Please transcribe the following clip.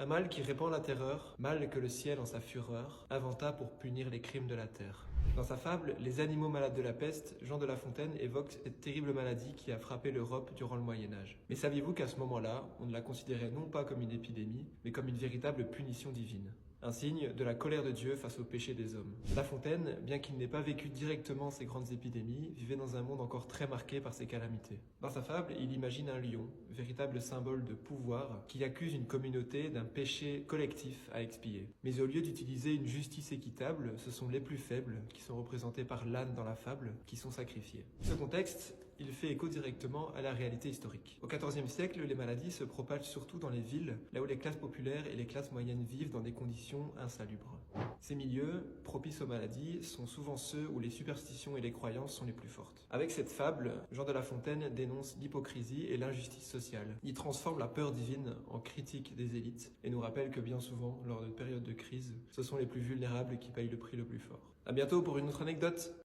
Un mal qui répand la terreur, mal que le ciel en sa fureur inventa pour punir les crimes de la terre. Dans sa fable, Les animaux malades de la peste, Jean de La Fontaine évoque cette terrible maladie qui a frappé l'Europe durant le Moyen-Âge. Mais saviez-vous qu'à ce moment-là, on ne la considérait non pas comme une épidémie, mais comme une véritable punition divine? Un signe de la colère de Dieu face au péché des hommes. La Fontaine, bien qu'il n'ait pas vécu directement ces grandes épidémies, vivait dans un monde encore très marqué par ces calamités. Dans sa fable, il imagine un lion, véritable symbole de pouvoir, qui accuse une communauté d'un péché collectif à expier. Mais au lieu d'utiliser une justice équitable, ce sont les plus faibles, qui sont représentés par l'âne dans la fable, qui sont sacrifiés. Ce contexte, il fait écho directement à la réalité historique. Au XIVe siècle, les maladies se propagent surtout dans les villes, là où les classes populaires et les classes moyennes vivent dans des conditions insalubres. Ces milieux, propices aux maladies, sont souvent ceux où les superstitions et les croyances sont les plus fortes. Avec cette fable, Jean de La Fontaine dénonce l'hypocrisie et l'injustice sociale. Il transforme la peur divine en critique des élites et nous rappelle que bien souvent, lors de périodes de crise, ce sont les plus vulnérables qui payent le prix le plus fort. À bientôt pour une autre anecdote.